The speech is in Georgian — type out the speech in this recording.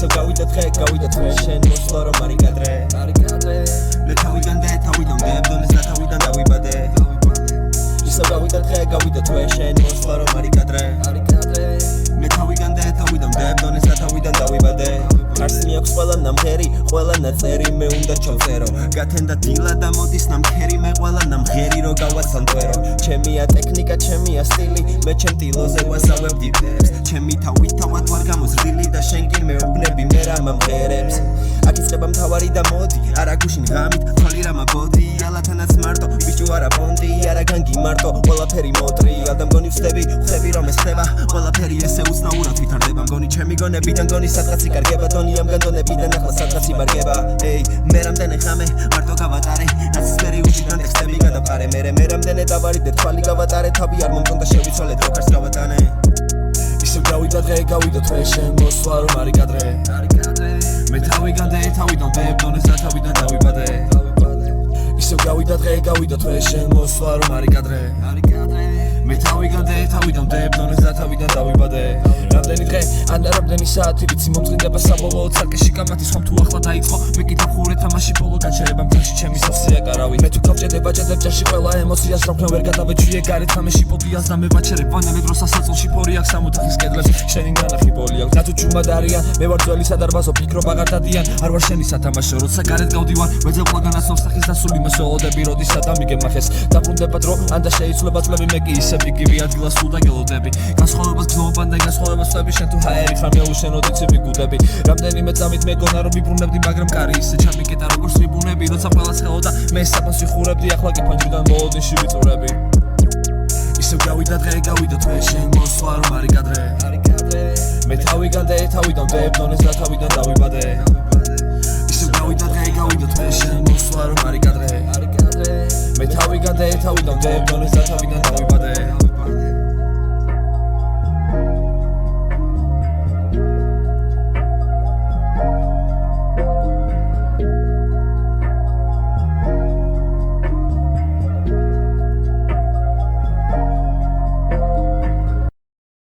ისევ გავიდა დღე, გავიდა თვე, შენ მოსვლა რომ არ იკადრე მე თავიდან და თავიდან ვდებ დონეს და თავიდან დავიბადე ისევ გავიდა დღე, გავიდა თვე, შენ მოსვლა რომ არ იკადრე მე თავიდან და თავიდან ვდებ დონეს და თავიდან დავიბადე არც მიაქვს ყველა ნამღერი, ყველა ნაწერი მე უნდა ჩავწერო გათენდა დილა და მოდის ნამქერი მე ყველა ნამღერი რო გავაცანტვერო ჩემია ტექნიკა, ჩემია სტილი მე ჩემ ტილოზე ვასავებ დიფებს ჩემი თავით თავად ვარ გამოზრდილი და შენ კი მეუბნები მე რა მომღერებს აქ იწყება მთავარი და მოდი არა გუშინ ღამით თვალი რა მაბოდი ალათანაც მარტო ბიჭო არა პონტი არა განგი მარტო ყველაფერი მოტრია და მგონი ვხდები რომ ეს ხდება ყველაფერი ესე უცნაურად ვითარდება მგონი ჩემი გონებიდან გონი სადღაც იკარგება დონიამ განდონებიდან ახლა სადღაც იბარგება ეი მე რამდენი ხამე მარტო გავატარე რაც ფერი უჩიდან ეხსები გადაფარე მე რამდენი დავარიდე თვალი გავატარე თავი არ მომწონდა შევიცვალე დროკარს გავატანე ისევ გავიდა დღე გავიდა თვე შენ მოსვლა რომ არ იკადრე მე თავიდან და თავიდან ვდებ დონეს და თავიდან დავიბადე ისევ გავიდა დღე გავიდა თვე შენ მოსვლა რომ არ იკადრე მე თავიდან და თავიდან ვდებ დონეს და თავიდან დავიბადე რამდენი დღე ან რამდენი საათი ვიცი მომწყდება საბოლოოდ სარკეში კამათი სხვა თუ ახლა დაიწყო მე კიდევ ხურე თამაში პოლო გაჩერება მთაში ჩემი სავსეა კარავი მე თუ გავჭედება ჭედებ ჭაში ყველა ემოციას რა ვერ გადავეჩვიე გარეთ თამაში პოდიას და მე ვაჩერებ ვანელე დროს ასაწოლში ფორი აქვს სამოთახის კედლებში შენი განახი პოლი აქვს და თუ ჩუმად არიან მე ვარ ძველი სადარბაზო ფიქრობ აღარ დადიან არ ვარ შენი სათამაშო როცა გარეთ გავდივარ ვეძებ ყველგანაც ნოსტახის დასული მოსოლოდები როდის ადამიგებ მახეს დაბრუნდება დრო ან და შეიცვლება წლები მე კი ისე ვიგივი ადგილას სულ და გელოდები განსხვავებას გზნობან და განსხვავებას ვები შენ თუ ჰაერი ხარ მე უშენოდი ცივი გუდები რამდენიმე წამით მეგონა რომ ვიბრუნებდი მაგრამ კარი ისე ჩამიკეტა როგორც ვიბრუნები როცა ყველას ხელოდა მე საფას ვიხურებდი ახლა კი ფანჯრიდან მოლოდინში ვიწურები ისევ გავიდა დღე გავიდა თვე შენ მოსვლა რომ არ იკადრე მე თავიდან და თავიდან ვდებ დონეს და თავიდან დავიბადე ისევ გავიდა დღე გავიდა თვე შენ მოსვლა რომ არ იკადრე მე თავიდან და თავიდან ვდებ დონეს და თავიდან დავიბადე